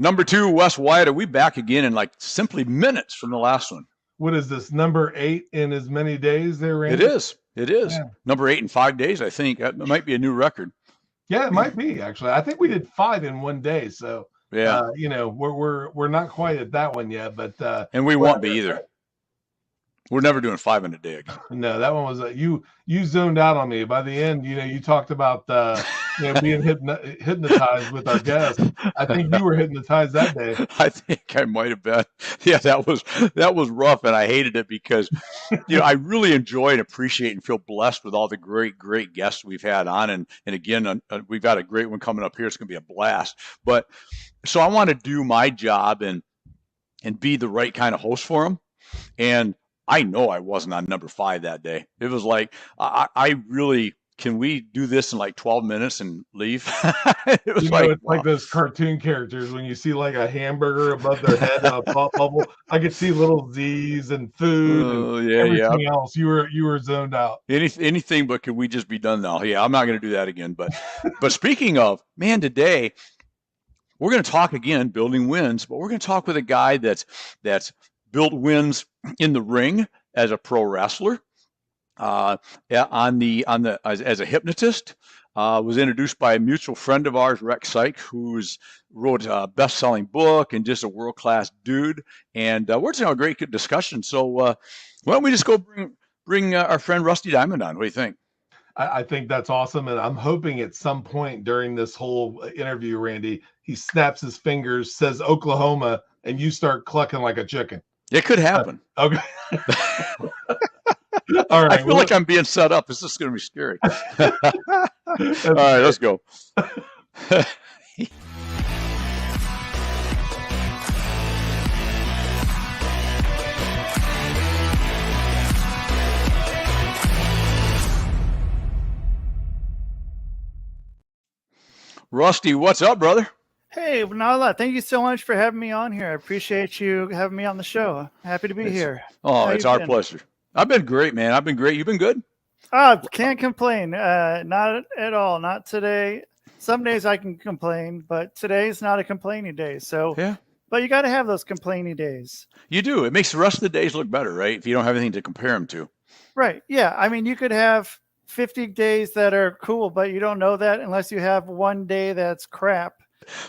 Number 2, Wes Wyatt. Are we back again in like simply minutes from the last one? What is this, number 8 in as many days there, Randy? It is. Yeah. Number 8 in 5 days, I think. That might be a new record. Yeah, it might be, actually. I think we did 5 in one day. So, yeah, we're not quite at that one yet, but and we won't be either. We're never doing 5 in a day again. No, that one was you zoned out on me. By the end, you talked about being hypnotized with our guests. I think you were hypnotized that day. I think I might have been. Yeah, that was rough, and I hated it because I really enjoy and appreciate and feel blessed with all the great guests we've had on, and again, we've got a great one coming up here. It's going to be a blast. But so I want to do my job and be the right kind of host for them, and I know I wasn't on number 5 that day. It was like, I really, can we do this in like 12 minutes and leave? It was it's like those cartoon characters when you see like a hamburger above their head in a pop bubble. I could see little Z's and food and everything else. You were zoned out. Anything but can we just be done now? Yeah, I'm not going to do that again. But speaking of, man, today we're going to talk again, building wins, but we're going to talk with a guy that's built wins in the ring as a pro wrestler, as a hypnotist, was introduced by a mutual friend of ours, Rex Sikes, who's wrote a best-selling book and just a world-class dude. And we're just having a great discussion. So why don't we just go bring our friend Rusty Diamond on? What do you think? I think that's awesome. And I'm hoping at some point during this whole interview, Randy, he snaps his fingers, says Oklahoma, and you start clucking like a chicken. It could happen. Okay. All right. I feel like I'm being set up. This is going to be scary. All right, let's go. Rusty, what's up, brother? Hey, Nala, thank you so much for having me on here. I appreciate you having me on the show. Happy to be here. Oh, it's our pleasure. I've been great, man. I've been great. You've been good? Can't complain. Not at all. Not today. Some days I can complain, but today's not a complaining day. So, yeah. But you got to have those complaining days. You do. It makes the rest of the days look better, right? If you don't have anything to compare them to. Right. Yeah. I mean, you could have 50 days that are cool, but you don't know that unless you have one day that's crap.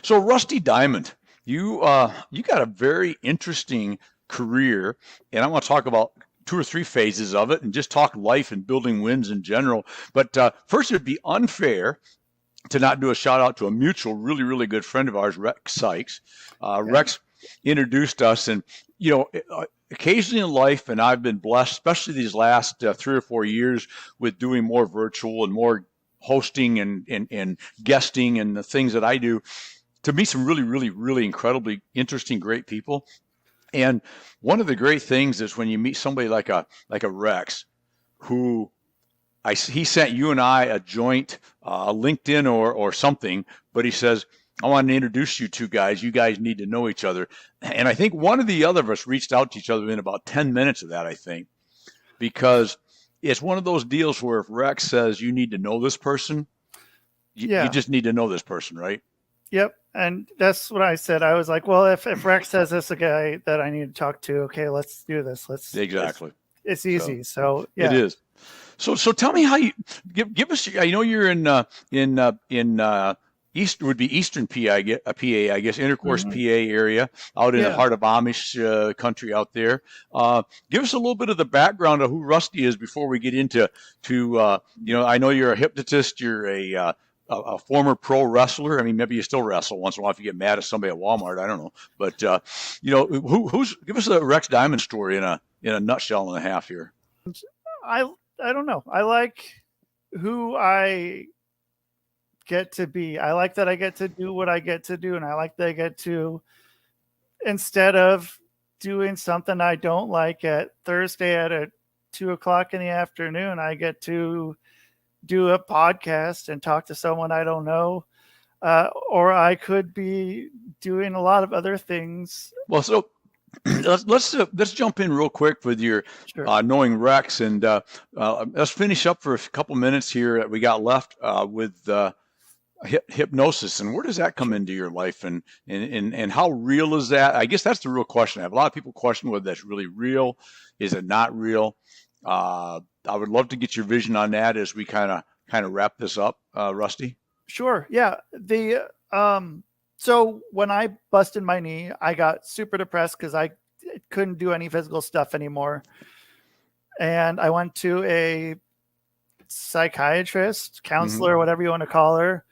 So Rusty Diamond, you got a very interesting career, and I want to talk about 2 or 3 phases of it and just talk life and building wins in general. But first, it'd be unfair to not do a shout out to a mutual, really, really good friend of ours, Rex Sikes. Rex introduced us, and occasionally in life, and I've been blessed, especially these last 3 or 4 years, with doing more virtual and more hosting and guesting and the things that I do, to meet some really, really, really incredibly interesting, great people. And one of the great things is when you meet somebody like a Rex, who he sent you and I a joint LinkedIn or something, but he says, I want to introduce you 2 guys. You guys need to know each other. And I think one of the other of us reached out to each other in about 10 minutes of that, I think, because it's one of those deals where if Rex says you need to know this person, you just need to know this person, right? Yep. And that's what I said. I was like, well, if Rex says this is a guy that I need to talk to, okay, let's do this. Exactly. It's easy. So yeah. It is. So tell me how you give us. I know you're in East would be Eastern PA, I guess, Intercourse, PA area, out in the heart of Amish country out there. Give us a little bit of the background of who Rusty is before we get into I know you're a hypnotist, you're a former pro wrestler. I mean, maybe you still wrestle once in a while if you get mad at somebody at Walmart. I don't know, but give us a Rex Diamond story in a nutshell and a half here. I don't know. I like who I get to be. I like that I get to do what I get to do, and I like that I get to, instead of doing something I don't like at Thursday at 2:00 in the afternoon, I get to do a podcast and talk to someone I don't know, or I could be doing a lot of other things. Well, so let's jump in real quick with your knowing Rex, and let's finish up for a couple minutes here that we got left with hypnosis, and where does that come into your life, and how real is that? I guess that's the real question. I have a lot of people question whether that's really real. Is it not real? I would love to get your vision on that as we kind of wrap this up, Rusty. Sure. Yeah. So when I busted my knee, I got super depressed because I couldn't do any physical stuff anymore. And I went to a psychiatrist, counselor, whatever you want to call her,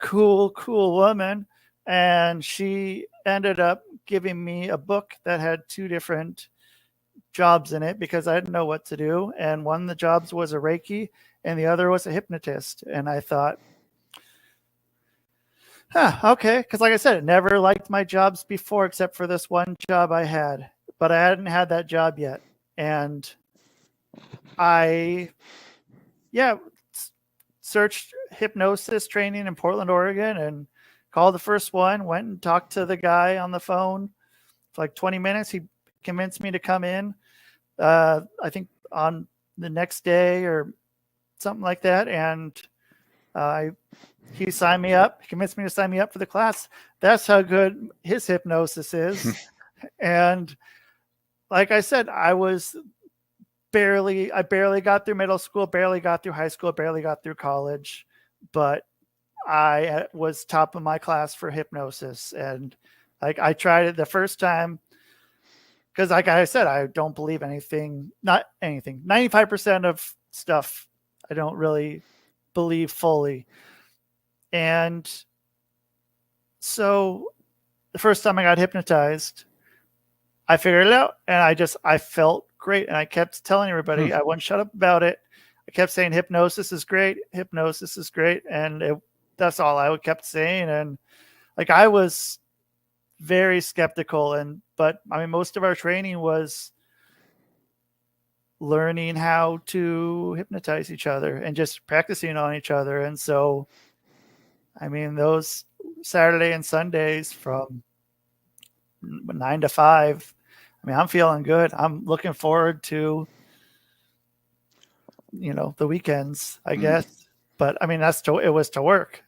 cool woman. And she ended up giving me a book that had 2 different jobs in it because I didn't know what to do. And one of the jobs was a Reiki and the other was a hypnotist. And I thought, okay. Because like I said, I never liked my jobs before except for this one job I had. But I hadn't had that job yet. And I searched hypnosis training in Portland, Oregon, and called the first one, went and talked to the guy on the phone for like 20 minutes. He convinced me to come in, I think on the next day or something like that. And he signed me up. He convinced me to sign me up for the class. That's how good his hypnosis is. And like I said, I barely got through middle school, barely got through high school, barely got through college, but I was top of my class for hypnosis. And like I tried it the first time because like I said, I don't believe not anything. 95% of stuff I don't really believe fully. And so the first time I got hypnotized, I figured it out and I felt great. And I kept telling everybody, I wouldn't shut up about it. I kept saying hypnosis is great. Hypnosis is great. And that's all I kept saying. And like, I was very skeptical but I mean, most of our training was learning how to hypnotize each other and just practicing on each other. And so, I mean, those Saturday and Sundays from 9 to 5, I mean, I'm feeling good. I'm looking forward to, the weekends, I guess. But I mean, it was to work.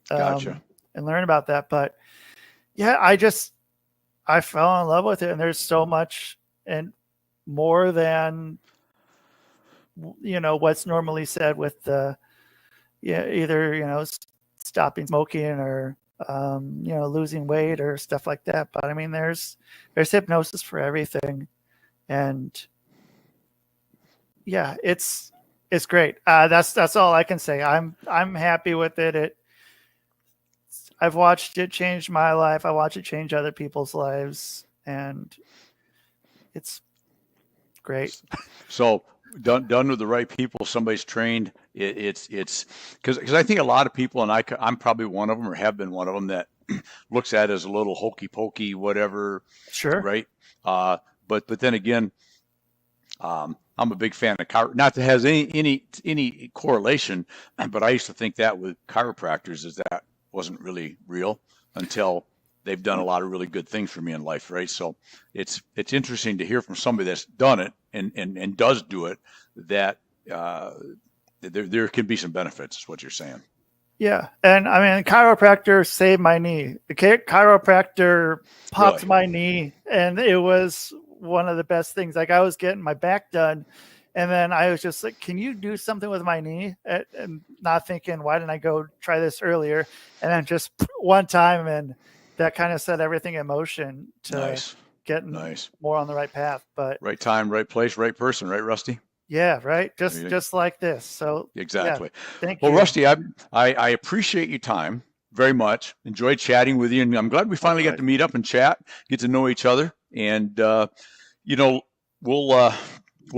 Gotcha. And learn about that. But yeah, I fell in love with it. And there's so much and more than, what's normally said with either, stopping smoking or, losing weight or stuff like that. But I mean, there's hypnosis for everything. And yeah, it's great. That's all I can say. I'm happy with it. I've watched it change my life. I watch it change other people's lives, and it's great. So done with the right people, somebody's trained. It's because I think a lot of people, and I'm probably one of them, or have been one of them, that looks at it as a little hokey pokey, whatever. Sure. Right. But then again, I'm a big fan of not that has any correlation, but I used to think that with chiropractors is that wasn't really real until they've done a lot of really good things for me in life, right? So it's interesting to hear from somebody that's done it and does do it, that there can be some benefits, is what you're saying. Yeah. And I mean, the chiropractor saved my knee. The chiropractor popped my knee, and it was one of the best things. Like, I was getting my back done, and then I was just like, can you do something with my knee? And not thinking, why didn't I go try this earlier? And then just one time, and that kind of set everything in motion to get more on the right path. But right time, right place, right person, right, Rusty? Yeah, right. Just like this. So exactly. Yeah, thank you. Well, Rusty, I appreciate your time very much. Enjoyed chatting with you, and I'm glad we finally got to meet up and chat, get to know each other, and we'll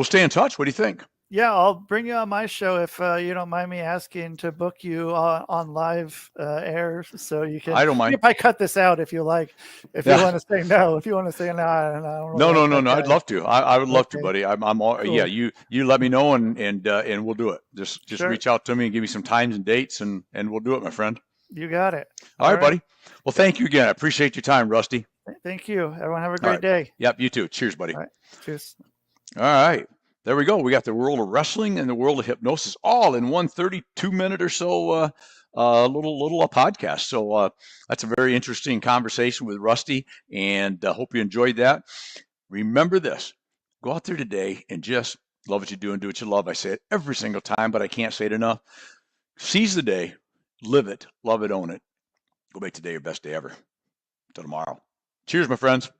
stay in touch. What do you think? Yeah, I'll bring you on my show if you don't mind me asking to book you on live air, so you can. I don't mind. If I cut this out, if you like, if you want to say no, if you want to say no, no. I'd love to. I would love to, buddy. I'm all. Cool. Yeah, you let me know and we'll do it. Just sure. Reach out to me and give me some times and dates, and we'll do it, my friend. You got it. All right, buddy. Well, thank you again. I appreciate your time, Rusty. Thank you. Everyone have a great day. Yep, you too. Cheers, buddy. All right. Cheers. All right. There we go. We got the world of wrestling and the world of hypnosis all in one 32-minute or so little podcast. So that's a very interesting conversation with Rusty, and hope you enjoyed that. Remember this: go out there today and just love what you do and do what you love. I say it every single time, but I can't say it enough. Seize the day, live it, love it, own it. Go make today your best day ever. Until tomorrow. Cheers, my friends.